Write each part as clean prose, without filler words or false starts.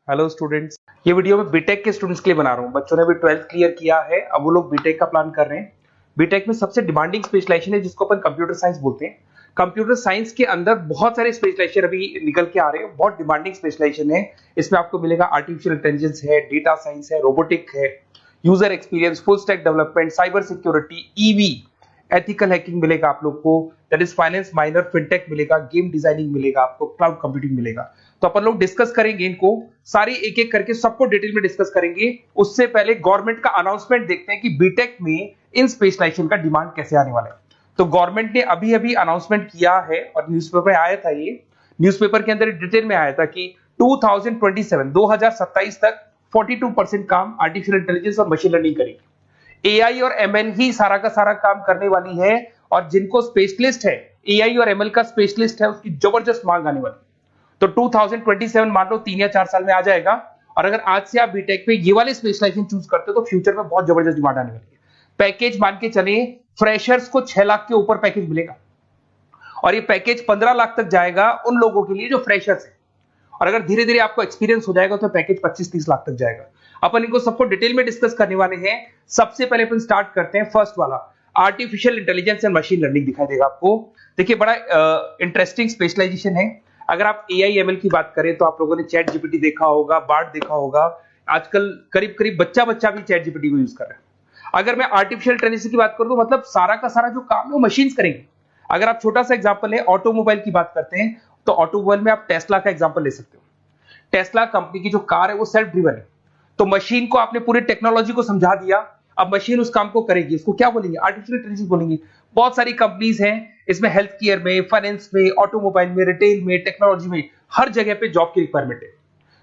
Hello students, ये video मैं BTech के स्टूडेंट्स के लिए बना रहा हूँ। बच्चों ने भी 12th क्लियर किया है, अब वो लोग बीटेक का प्लान कर रहे हैं। बीटेक में सबसे डिमांडिंग स्पेशलाइजेशन है जिसको अपन कंप्यूटर साइंस बोलते हैं। कंप्यूटर साइंस के अंदर बहुत सारे स्पेशलाइजेशन अभी निकल के आ रहे हैं, बहुत डिमांडिंग स्पेशलाइजेशन है। इसमें आपको मिलेगा आर्टिफिशियल इंटेलिजेंस है, डेटा साइंस है, रोबोटिक है, user experience, full stack development, cyber security, EV, ethical hacking मिलेगा आप लोग को, that is finance minor, fintech मिलेगा, गेम डिजाइनिंग मिलेगा, आपको क्लाउड कंप्यूटिंग मिलेगा। तो अपन लोग डिस्कस करेंगे इनको सारी एक एक करके, सबको डिटेल में डिस्कस करेंगे। उससे पहले गवर्नमेंट का अनाउंसमेंट देखते हैं कि बीटेक में इन स्पेशलाइजेशन का डिमांड कैसे आने वाला है। तो गवर्नमेंट ने अभी अभी अनाउंसमेंट किया है और न्यूज़पेपर में आया था, ये न्यूज़पेपर के अंदर डिटेल में आया था कि 2027 तक 42% काम आर्टिफिशियल इंटेलिजेंस और मशीन लर्निंग करेगी। एआई और एमएल ही सारा का सारा काम करने वाली है, और जिनको स्पेशलिस्ट है, एआई और एमएल का स्पेशलिस्ट है, उसकी जबरदस्त मांग आने वाली है। तो 2027 मान लो 3 या 4 साल में आ जाएगा। और अगर आज से आप बीटेक पे ये वाले स्पेशलाइजेशन चूज करते हो तो फ्यूचर में बहुत जबरदस्त डिमांड आने वाली है। पैकेज मान के चले, फ्रेशर्स को 6 लाख के ऊपर पैकेज मिलेगा, और ये पैकेज 15 लाख तक जाएगा उन लोगों के लिए जो फ्रेशर्स है। और अगर धीरे धीरे आपको एक्सपीरियंस हो जाएगा तो पैकेज 25-30 लाख तक जाएगा। अपन इनको सबको डिटेल में डिस्कस करने वाले हैं। सबसे पहले अपन स्टार्ट करते हैं फर्स्ट वाला, artificial intelligence and machine learning दिखाई देगा आपको। देखिए, बड़ा इंटरेस्टिंग स्पेशलाइजेशन है। अगर आप एआई एमएल की बात करें तो आप लोगों ने चैट जीपीटी देखा होगा, बार्ड देखा होगा। आजकल करीब करीब बच्चा भी चैट जीपीटी को यूज कर रहा है। अगर मैं आर्टिफिशियल इंटेलिजेंस की बात करूं तो मतलब सारा का सारा जो काम है वो मशीन्स करेंगे। अगर आप छोटा सा एग्जांपल है, ऑटोमोबाइल की बात करते हैं तो ऑटोमोबाइल में आप टेस्ला का एग्जांपल ले सकते हो। टेस्ला कंपनी की जो कार है वो सेल्फ ड्रिवन है। तो मशीन को आपने पूरी टेक्नोलॉजी को समझा दिया, अब मशीन उस काम को करेगी। इसको क्या बोलेंगे? आर्टिफिशियल इंटेलिजेंस बोलेंगे। बहुत सारी कंपनीज हैं इसमें, हेल्थ केयर में, फाइनेंस में, ऑटोमोबाइल में, रिटेल में, टेक्नोलॉजी में, हर जगह पे जॉब की रिक्वायरमेंट है।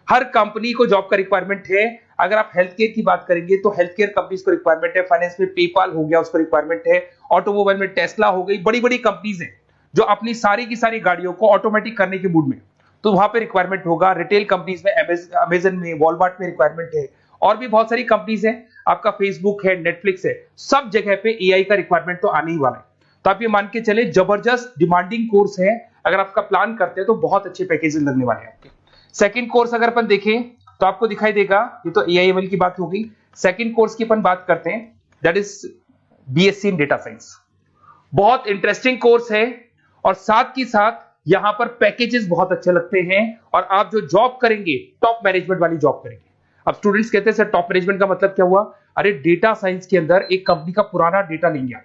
हर कंपनी को जॉब का रिक्वायरमेंट है। अगर आप हेल्थ केयर की बात करेंगे तो हेल्थ केयर कंपनीज को रिक्वायरमेंट है, फाइनेंस में पेपाल हो गया उसको रिक्वायरमेंट है, ऑटोमोबाइल में टेस्ला हो गई, बड़ी बड़ी कंपनीज हैं जो अपनी सारी की सारी गाड़ियों को ऑटोमेटिक करने के मूड में, तो वहां पे रिक्वायरमेंट होगा। रिटेल कंपनीज में अमेजन में, वॉलमार्ट में रिक्वायरमेंट है, और भी बहुत सारी कंपनीज हैं, आपका फेसबुक है, नेटफ्लिक्स है, सब जगह पे एआई का रिक्वायरमेंट तो आने ही वाला है। तो आप ये मान के चले जबरदस्त डिमांडिंग कोर्स है। अगर आपका प्लान करते हैं तो बहुत अच्छे पैकेजेस लगने वाले हैं आपके। सेकंड कोर्स अगर अपन देखें तो आपको दिखाई देगा, ये तो एआई एमएल की बात हो गई। सेकंड कोर्स की अपन बात करते हैं, that is BSc in data science. बहुत इंटरेस्टिंग कोर्स है, और साथ ही साथ यहां पर पैकेजेस बहुत अच्छे लगते हैं, और आप जो जॉब करेंगे टॉप मैनेजमेंट वाली जॉब करेंगे। अब स्टूडेंट्स कहते हैं सर टॉप मैनेजमेंट का मतलब क्या हुआ? अरे डेटा साइंस के अंदर एक कंपनी का पुराना डेटा लेंगे आप,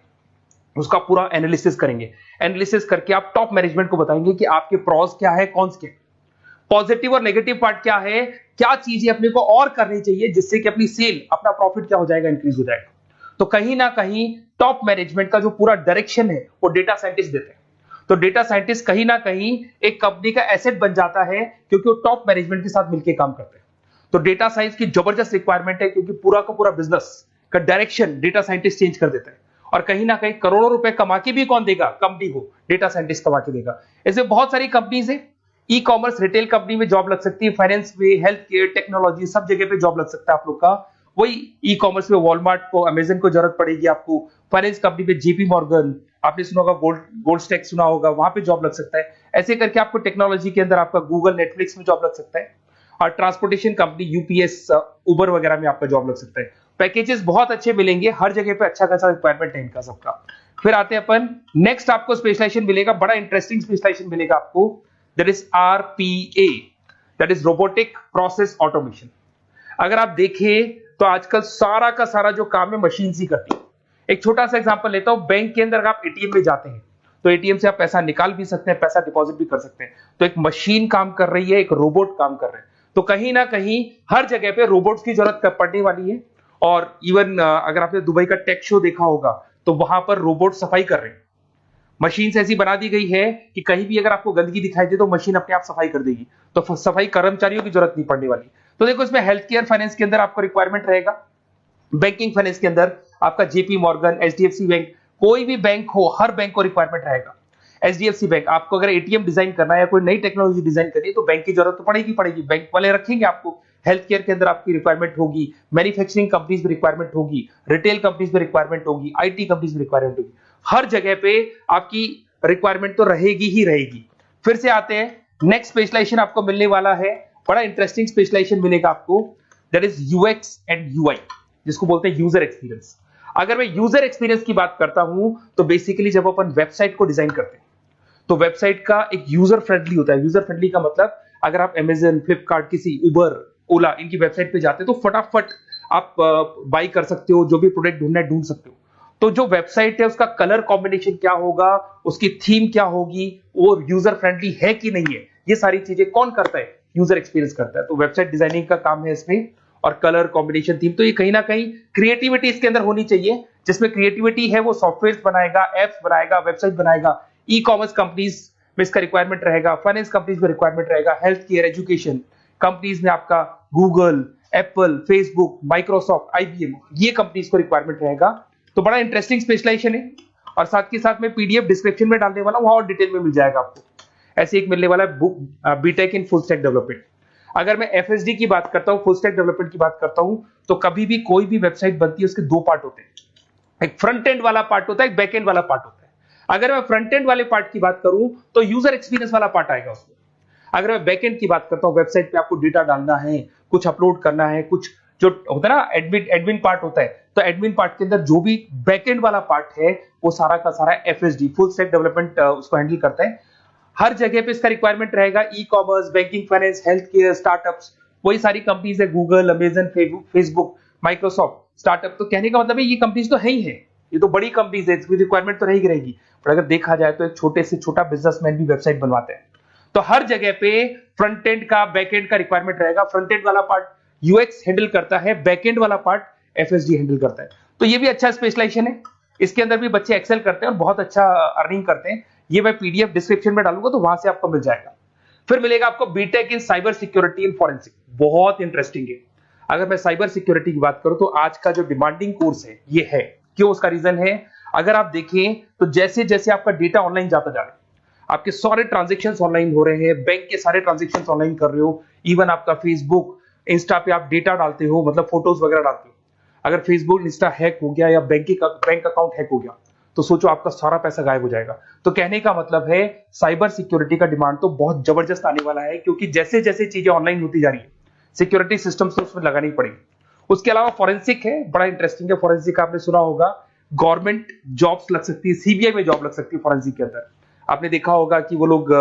उसका पूरा एनालिसिस करेंगे, एनालिसिस करके आप टॉप मैनेजमेंट को बताएंगे कि आपके प्रॉस क्या है, कॉन्स क्या है, पॉजिटिव और नेगेटिव पार्ट क्या है, क्या चीजें अपने को और करनी चाहिए जिससे कि अपनी सेल, अपना प्रॉफिट क्या हो जाएगा, इंक्रीज हो जाएगा। तो कहीं ना कहीं टॉप मैनेजमेंट का जो पूरा डायरेक्शन है वो डेटा साइंटिस्ट देते हैं। तो डेटा साइंटिस्ट कहीं ना कहीं एक कंपनी का एसेट बन जाता है, क्योंकि वो टॉप मैनेजमेंट के साथ मिलकर काम करते हैं। तो डेटा साइंस की जबरदस्त रिक्वायरमेंट है, क्योंकि पूरा का पूरा बिजनेस का डायरेक्शन डेटा साइंटिस्ट चेंज कर देता है। और कहीं ना कहीं करोड़ों रुपए कमा के भी कौन देगा? कंपनी को डेटा साइंटिस्ट कमा के देगा। ऐसे बहुत सारी कंपनीज है, ई कॉमर्स, रिटेल कंपनी में जॉब लग सकती है, फाइनेंस में, हेल्थ केयर, टेक्नोलॉजी, सब जगह पे जॉब लग सकता है आप लोग का। वही ई कॉमर्स में वॉलमार्ट को, अमेजन को जरूरत पड़ेगी आपको। फाइनेंस कंपनी में जेपी मॉर्गन, आपने सुना होगा, गोल्ड स्टैक सुना होगा, वहां पे जॉब लग सकता है। ऐसे करके आपको टेक्नोलॉजी के अंदर आपका गूगल, नेटफ्लिक्स में जॉब लग सकता है। और ट्रांसपोर्टेशन कंपनी, यूपीएस, उबर वगैरह में आपका जॉब लग सकता है। पैकेजेस बहुत अच्छे मिलेंगे, हर जगह पे अच्छा खासा रिक्वायरमेंट है इनका सबका। फिर आते हैं अपन नेक्स्ट, आपको स्पेशलाइजेशन मिलेगा, बड़ा इंटरेस्टिंग स्पेशलाइजेशन मिलेगा आपको, that is RPA, that is robotic process automation. अगर आप देखें तो आजकल सारा का सारा जो काम है मशीन ही करती है। एक छोटा सा एग्जांपल लेता हूं, बैंक के अंदर आप एटीएम में जाते हैं तो एटीएम से आप पैसा निकाल भी सकते हैं, पैसा डिपॉजिट भी कर सकते हैं। तो एक मशीन काम कर रही है, एक रोबोट काम कर रहे हैं। तो कहीं ना कहीं हर जगह पे रोबोट्स की जरूरत पड़ने वाली है। और इवन अगर आपने दुबई का टेक शो देखा होगा तो वहां पर रोबोट सफाई कर रहे हैं। मशीन ऐसी बना दी गई है कि कहीं भी अगर आपको गंदगी दिखाई दे तो मशीन अपने आप सफाई कर देगी। तो सफाई कर्मचारियों की जरूरत नहीं पड़ने वाली। तो देखो, इसमें हेल्थ केयर, फाइनेंस के अंदर आपको रिक्वायरमेंट रहेगा। बैंकिंग फाइनेंस के अंदर आपका जेपी मॉर्गन, एचडीएफसी बैंक, कोई भी बैंक हो, हर बैंक को रिक्वायरमेंट रहेगा। एचडीएफसी बैंक, आपको अगर एटीएम डिजाइन करना है या कोई नई टेक्नोलॉजी डिजाइन करनी है तो बैंक की जरूरत तो पड़ेगी, बैंक वाले रखेंगे आपको। हेल्थ केयर के अंदर आपकी रिक्वायरमेंट होगी, मैन्युफैक्चरिंग कंपनीज में रिक्वायरमेंट होगी, रिटेल कंपनीज में रिक्वायरमेंट होगी, आईटी कंपनीज में रिक्वायरमेंट होगी। हर जगह पे आपकी रिक्वायरमेंट तो रहेगी ही रहेगी। फिर से आते हैं, नेक्स्ट स्पेशलाइजेशन आपको मिलने वाला है बड़ा इंटरेस्टिंग स्पेशलाइजेशन मिलेगा आपको, that is UX and UI, जिसको बोलते हैं यूजर एक्सपीरियंस। अगर मैं यूजर एक्सपीरियंस की बात करता हूं तो बेसिकली जब अपन वेबसाइट को डिजाइन करते हैं तो वेबसाइट का एक यूजर फ्रेंडली होता है। यूजर फ्रेंडली का मतलब अगर आप अमेजन, फ्लिपकार्ट, किसी उबर, ओला इनकी वेबसाइट पे जाते हो तो फटाफट आप बाई कर सकते हो, जो भी प्रोडक्ट ढूंढना है ढूंढ सकते हो। तो जो वेबसाइट है उसका कलर कॉम्बिनेशन क्या होगा, उसकी थीम क्या होगी, वो यूजर फ्रेंडली है कि नहीं है, ये सारी चीजें कौन करता है, यूजर एक्सपीरियंस करता है। तो वेबसाइट डिजाइनिंग का काम है इसमें, और कलर कॉम्बिनेशन, थीम, तो ये कहीं ना कहीं क्रिएटिविटी इसके अंदर होनी चाहिए। जिसमें क्रिएटिविटी है वो सॉफ्टवेयर बनाएगा, एप्स बनाएगा, वेबसाइट बनाएगा। ई कॉमर्स कंपनीज में इसका रिक्वायरमेंट रहेगा, फाइनेंस कंपनीज में रिक्वायरमेंट रहेगा, हेल्थ केयर, एजुकेशन कंपनीज में आपका Google, Apple, Facebook, Microsoft, IBM, ये कंपनीज को रिक्वायरमेंट रहेगा। तो बड़ा इंटरेस्टिंग स्पेशलाइजेशन है। और साथ के साथ में पीडीएफ डिस्क्रिप्शन में डालने वाला हूं, वहां और डिटेल में मिल जाएगा आपको। ऐसे एक मिलने वाला है book, BTech in full stack development. अगर मैं एफएसडी की बात करता हूं, फुल स्टैक डेवलपमेंट की बात करता हूं, तो कभी भी कोई भी वेबसाइट बनती है उसके दो पार्ट होते हैं, एक फ्रंट एंड वाला पार्ट होता है, एक बैक एंड वाला पार्ट होता है। अगर मैं फ्रंट एंड वाले पार्ट की बात करूं तो यूजर एक्सपीरियंस वाला पार्ट आएगा उसमें। अगर मैं बैक एंड की बात करता हूं, वेबसाइट पे आपको डेटा डालना है, कुछ अपलोड करना है, कुछ जो होता है ना एडमिन पार्ट होता है, तो एडमिन पार्ट के अंदर जो भी बैक एंड वाला पार्ट है वो सारा का सारा एफएसडी, फुल स्टैक डेवलपमेंट, उसको हैंडल करता है। हर जगह पे इसका रिक्वायरमेंट रहेगा। E commerce, banking, finance, health care, startups, वही सारी कंपनीज है, Google, Amazon, Facebook, Microsoft, startup. तो कहने का मतलब है ये कंपनीज तो है ही है, ये तो बड़ी कंपनीज है, इसकी रिक्वायरमेंट तो रहेगी। पर अगर देखा जाए तो एक छोटे से छोटा बिजनेसमैन भी वेबसाइट बनवाते हैं। तो हर जगह पे फ्रंट एंड का, बैक एंड का रिक्वायरमेंट रहेगा। फ्रंट एंड वाला पार्ट यूएक्स हैंडल करता है, बैक एंड वाला पार्ट एफएसडी हैंडल करता है। तो ये भी अच्छा स्पेशलाइजेशन है। इसके अंदर भी बच्चे एक्सेल करते हैं और बहुत अच्छा अर्निंग करते हैं। ये मैं पीडीएफ डिस्क्रिप्शन में डालूंगा तो वहां से आपको मिल जाएगा। फिर मिलेगा आपको BTech in cyber security and forensic, बहुत इंटरेस्टिंग है। अगर मैं साइबर सिक्योरिटी की बात करूं तो आज का जो डिमांडिंग कोर्स है ये है। क्यों? उसका रीजन है, अगर आप देखें तो जैसे जैसे आपका डेटा ऑनलाइन जाता जा रहा है, आपके सारे ट्रांजेक्शन्स ऑनलाइन हो रहे हैं, बैंक के सारे ट्रांजेक्शन्स ऑनलाइन कर रहे हो, इवन आपका फेसबुक, इंस्टा पे आप डेटा डालते हो, मतलब फोटोज वगैरह डालते हो। अगर फेसबुक, इंस्टा हैक हो गया या बैंक अकाउंट हैक हो गया तो सोचो आपका सारा पैसा गायब हो जाएगा। तो कहने का मतलब है साइबर सिक्योरिटी का डिमांड तो बहुत जबरदस्त आने वाला है, क्योंकि जैसे जैसे चीजें ऑनलाइन होती जा रही है सिक्योरिटी सिस्टम्स तो उसमें लगानी पड़ेगी। उसके अलावा फॉरेंसिक है, बड़ा इंटरेस्टिंग है। फॉरेंसिक आपने सुना होगा, गवर्नमेंट जॉब्स लग सकती है, सीबीआई में जॉब लग सकती है फॉरेंसिक के अंदर। आपने देखा होगा कि वो लोग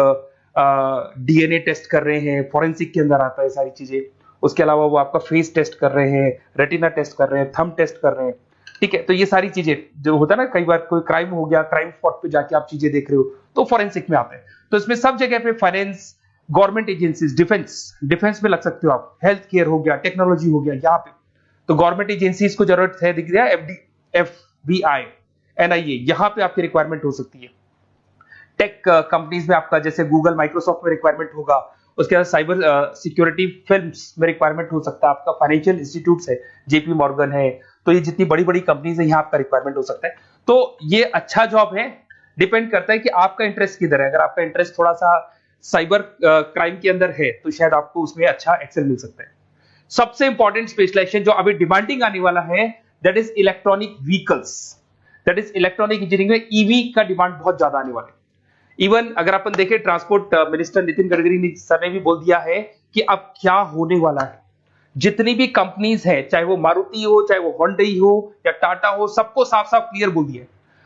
डीएनए टेस्ट कर रहे हैं, फॉरेंसिक के अंदर आता है सारी चीजें। उसके अलावा वो आपका फेस टेस्ट कर रहे हैं, रेटिना टेस्ट कर रहे हैं, थंब टेस्ट कर रहे हैं, ठीक है। तो ये सारी चीजें जो होता है ना, कई बार कोई क्राइम हो गया, क्राइम स्पॉट पे जाके आप चीजें देख रहे हो तो फॉरेंसिक में आता है। तो इसमें सब जगह पे फाइनेंस, गवर्नमेंट एजेंसीज, डिफेंस में लग सकते हो आप, हेल्थ केयर हो गया, टेक्नोलॉजी हो गया, यहाँ पे तो गवर्नमेंट एजेंसीज को जरूरत है, दिख रहा है, एफबीआई, एनआईए, यहाँ पे आपकी रिक्वायरमेंट हो सकती है। टेक कंपनीज में आपका जैसे गूगल, माइक्रोसॉफ्ट में रिक्वायरमेंट होगा। उसके बाद साइबर सिक्योरिटी फिल्म्स में रिक्वायरमेंट हो सकता है आपका, फाइनेंशियल इंस्टीट्यूट्स है, जेपी मॉर्गन है, तो ये जितनी बड़ी बड़ी कंपनीज है यहाँ आपका रिक्वायरमेंट हो सकता है। तो ये अच्छा जॉब है, डिपेंड करता है कि आपका इंटरेस्ट किधर है। अगर आपका इंटरेस्ट थोड़ा सा साइबर क्राइम के अंदर है तो शायद आपको उसमें अच्छा एक्सेल मिल सकता है। सबसे इंपॉर्टेंट स्पेशलाइजेशन जो अभी डिमांडिंग आने वाला है, that is electronic vehicles, that is electronic engineering में ईवी का डिमांड बहुत ज्यादा आने वाला है। इवन अगर अपन देखें, transport minister Nitin Gadkari sir ने भी बोल दिया है कि अब क्या होने वाला है, जितनी भी कंपनीज है, चाहे वो मारुति हो, चाहे वो होंडई हो या टाटा हो, सबको साफ साफ क्लियर बोल दिया,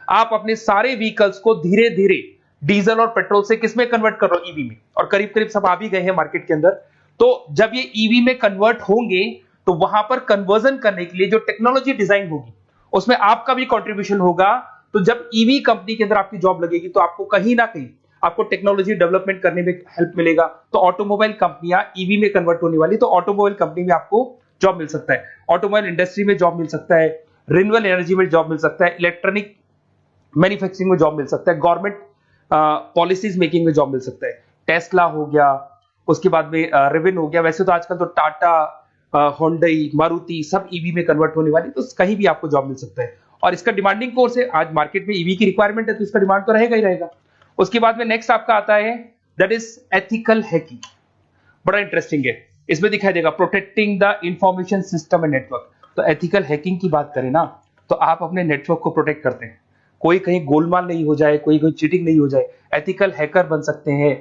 आप अपने सारे व्हीकल्स को धीरे धीरे डीजल और पेट्रोल से किसमें कन्वर्ट कर रहे हो, ईवी में। और करीब करीब सब आ भी गए हैं मार्केट के अंदर। तो जब ये ईवी में कन्वर्ट होंगे तो वहां पर कन्वर्जन करने के लिए जो टेक्नोलॉजी डिजाइन होगी उसमें आपका भी कॉन्ट्रीब्यूशन होगा। तो जब ईवी कंपनी के अंदर आपकी जॉब लगेगी तो आपको कहीं ना कहीं आपको टेक्नोलॉजी डेवलपमेंट करने में हेल्प मिलेगा। तो ऑटोमोबाइल कंपनियां ईवी में कन्वर्ट होने वाली, तो ऑटोमोबाइल कंपनी में आपको जॉब मिल सकता है, ऑटोमोबाइल इंडस्ट्री में जॉब मिल सकता है, रिन्यूएबल एनर्जी में जॉब मिल सकता है, इलेक्ट्रॉनिक मैन्युफैक्चरिंग में जॉब मिल सकता है, गवर्नमेंट पॉलिसीज मेकिंग में जॉब मिल सकता है। टेस्ला हो गया, उसके बाद में रिविन हो गया। वैसे तो आजकल तो टाटा, होंडई, मारुति सब ईवी में कन्वर्ट होने वाली, तो कहीं भी आपको जॉब मिल सकता है। और इसका डिमांडिंग कोर्स है, आज मार्केट में ईवी की रिक्वायरमेंट है तो इसका डिमांड तो रहेगा ही रहेगा। उसके बाद में नेक्स्ट आपका आता है दैट इज एथिकल हैकिंग, बड़ा इंटरेस्टिंग है। इसमें दिखाई देगा protecting the information system and network. तो एथिकल हैकिंग की बात करें ना, तो आप अपने नेटवर्क को प्रोटेक्ट करते हैं, कोई कहीं गोलमाल नहीं हो जाए, कोई चीटिंग नहीं हो जाए। एथिकल हैकर बन सकते हैं,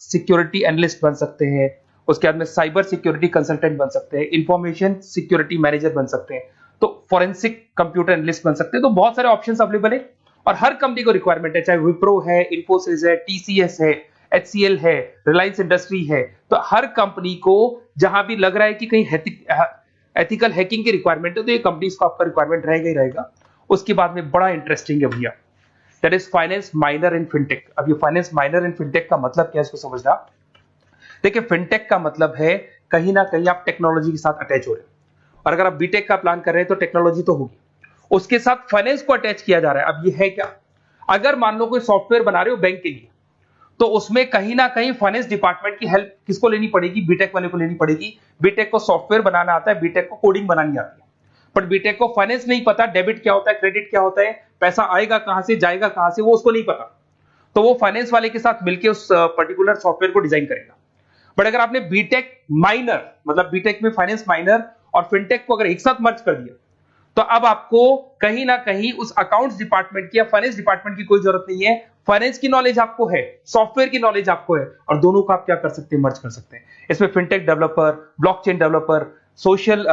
सिक्योरिटी एनालिस्ट बन सकते हैं, उसके बाद में साइबर सिक्योरिटी कंसल्टेंट बन सकते हैं, इंफॉर्मेशन सिक्योरिटी मैनेजर बन सकते हैं, तो फॉरेंसिक कंप्यूटर एनालिस्ट बन सकते हैं। तो बहुत सारे ऑप्शंस अवेलेबल है और हर कंपनी को रिक्वायरमेंट है, चाहे विप्रो है, इन्फोसिस है, टीसीएस है, एचसीएल है, रिलायंस इंडस्ट्री है। तो हर कंपनी को जहां भी लग रहा है कि कहीं एथिकल हैकिंग की रिक्वायरमेंट है तो ये कंपनीज को आपका रिक्वायरमेंट रहेगा ही रहेगा। उसके बाद में बड़ा इंटरेस्टिंग है भैया, that is finance minor in fintech. अब ये फाइनेंस माइनर इन फिनटेक का मतलब क्या है इसको समझना। देखिए फिनटेक का मतलब है कहीं ना कहीं आप टेक्नोलॉजी के साथ अटैच हो रहे हैं, और अगर आप बीटेक का प्लान कर रहे हैं तो टेक्नोलॉजी तो होगी, उसके साथ फाइनेंस को अटैच किया जा रहा है। अब ये है क्या, अगर मान लो कोई सॉफ्टवेयर बना रहे हो बैंक के लिए, तो उसमें कहीं ना कहीं फाइनेंस डिपार्टमेंट की हेल्प किसको लेनी पड़ेगी, बीटेक वाले को लेनी पड़ेगी। बीटेक को सॉफ्टवेयर बनाना आता है, बीटेक को कोडिंग बनानी आती है, बट बीटेक को फाइनेंस नहीं पता, डेबिट क्या होता है, क्रेडिट क्या होता है, पैसा आएगा कहां से, जाएगा कहां से, वो उसको नहीं पता। तो वो फाइनेंस वाले के साथ मिलकर उस पर्टिकुलर सॉफ्टवेयर को डिजाइन करेगा। बट अगर आपने बीटेक माइनर, मतलब बीटेक में फाइनेंस माइनर और फिनटेक को अगर एक साथ मर्ज कर दिया, तो अब आपको कहीं ना कहीं उस अकाउंट्स डिपार्टमेंट की या फाइनेंस डिपार्टमेंट की कोई जरूरत नहीं है। फाइनेंस की नॉलेज आपको है, सॉफ्टवेयर की नॉलेज आपको है, और दोनों को आप क्या कर सकते हैं, मर्ज कर सकते हैं। इसमें fintech developer, blockchain developer, social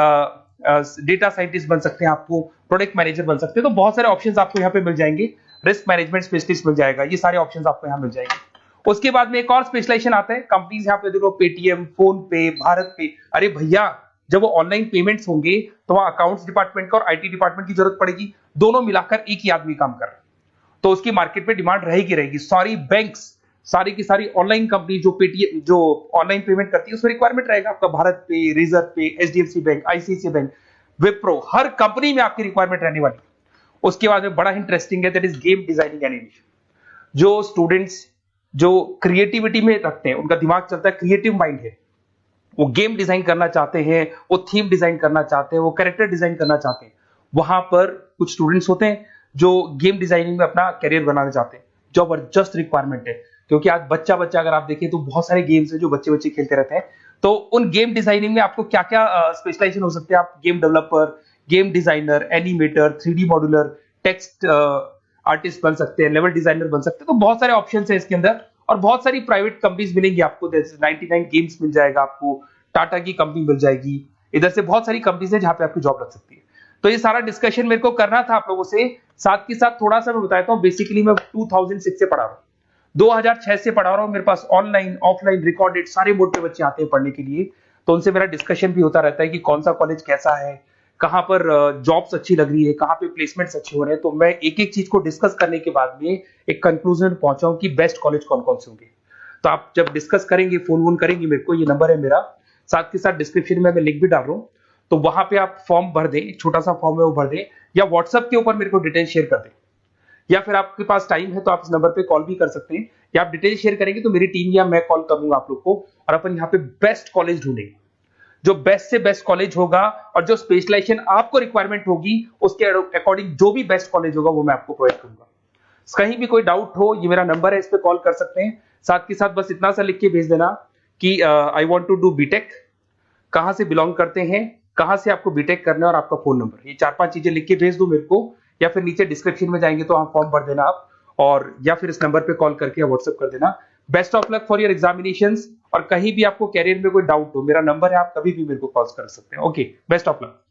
data scientist बन सकते हैं, आपको प्रोडक्ट मैनेजर बन सकते हैं। तो बहुत सारे ऑप्शंस आपको यहाँ पे मिल जाएंगे, रिस्क मैनेजमेंट स्पेशलिस्ट मिल जाएगा, ये सारे ऑप्शंस आपको यहाँ मिल जाएंगे। उसके बाद में एक और स्पेशलाइजेशन आता है, कंपनीज यहाँ पे देखो पेटीएम, फोन पे, भारत पे। अरे भैया जब वो ऑनलाइन पेमेंट्स होंगे तो वहां अकाउंट्स डिपार्टमेंट का और आईटी डिपार्टमेंट की जरूरत पड़ेगी, दोनों मिलाकर एक ही आदमी काम कर रहा है, तो उसकी मार्केट में डिमांड रहेगी रहेगी। सारी बैंक्स, सारी की सारी ऑनलाइन कंपनी जो पेटीएम, जो ऑनलाइन पेमेंट करती है, उसमें रिक्वायरमेंट रहेगा आपका भारत पे, Razorpay, HDFC bank, ICICI bank, Wipro, हर कंपनी में आपकी रिक्वायरमेंट रहने वाली है। उसके बाद में बड़ा इंटरेस्टिंग है, that is game designing animation. जो स्टूडेंट्स जो क्रिएटिविटी में रखते हैं, उनका दिमाग चलता है, क्रिएटिव माइंड है, वो गेम डिजाइन करना चाहते हैं, वो थीम डिजाइन करना चाहते हैं, वो कैरेक्टर डिजाइन करना चाहते हैं, वहां पर कुछ स्टूडेंट्स होते हैं जो गेम डिजाइनिंग में अपना करियर बनाना चाहते हैं। जबरदस्त रिक्वायरमेंट है, क्योंकि आज बच्चा बच्चा अगर आप देखें तो बहुत सारे गेम्स हैं जो बच्चे बच्चे खेलते रहते हैं। तो उन गेम डिजाइनिंग में आपको क्या क्या स्पेशलाइजेशन हो सकते हैं, आप game developer, game designer, animator, 3D modular, text artist बन सकते हैं, लेवल डिजाइनर बन सकते हैं। तो बहुत सारे ऑप्शंस हैं इसके अंदर, और बहुत सारी प्राइवेट कंपनीज मिलेंगी आपको, जैसे 99 गेम्स मिल जाएगा आपको, टाटा की कंपनी मिल जाएगी, इधर से बहुत सारी कंपनीज है जहां पे आपकी जॉब लग सकती है। तो ये सारा डिस्कशन मेरे को करना था आप लोगों से, साथ के साथ थोड़ा सा मैं बताता हूँ। बेसिकली मैं 2006 से पढ़ा रहा हूँ, 2006 से पढ़ा रहा हूँ। मेरे पास ऑनलाइन ऑफलाइन रिकॉर्डेड सारे बोर्ड पे बच्चे आते हैं पढ़ने के लिए, तो उनसे मेरा डिस्कशन भी होता रहता है कि कौन सा कॉलेज कैसा है, कहां पर जॉब्स अच्छी लग रही है, कहां पे प्लेसमेंट्स अच्छे हो रहे हैं। तो मैं एक एक चीज को डिस्कस करने के बाद में एक कंक्लूजन पहुंचा हूं कि बेस्ट कॉलेज कौन कौन से होंगे। तो आप जब डिस्कस करेंगे, फोन वोन करेंगे मेरे को, ये नंबर है मेरा, साथ के साथ डिस्क्रिप्शन में मैं लिंक भी डाल रहा हूँ, तो वहां पे आप फॉर्म भर दें, छोटा सा फॉर्म है वो भर दें, या व्हाट्सएप के ऊपर मेरे को डिटेल शेयर कर दें, या फिर आपके पास टाइम है तो आप इस नंबर पे कॉल भी कर सकते हैं, या आप डिटेल शेयर करेंगे तो मेरी टीम या मैं कॉल करूंगा आप लोग को, और अपन यहाँ पे बेस्ट कॉलेज ढूंढेंगे, जो बेस्ट से बेस्ट कॉलेज होगा, और जो स्पेशलाइजेशन आपको रिक्वायरमेंट होगी उसके अकॉर्डिंग जो भी बेस्ट कॉलेज होगा वो मैं आपको प्रोवाइड करूंगा। कहीं भी कोई डाउट हो, ये मेरा नंबर है, इस पे कॉल कर सकते हैं। साथ के साथ बस इतना सा लिख के भेज देना कि I want to do BTech, कहां से बिलोंग करते हैं, कहां से आपको बीटेक करना है, और आपका फोन नंबर, ये 4-5 चीजें लिख के भेज दो मेरे को, या फिर नीचे डिस्क्रिप्शन में जाएंगे तो आप फॉर्म भर देना आप, और या फिर इस नंबर पे कॉल करके या व्हाट्सएप कर देना। Best of luck for your examinations, और कहीं भी आपको कैरियर में कोई डाउट हो, मेरा नंबर है, आप कभी भी मेरे को कॉल कर सकते हैं। Okay, best of luck.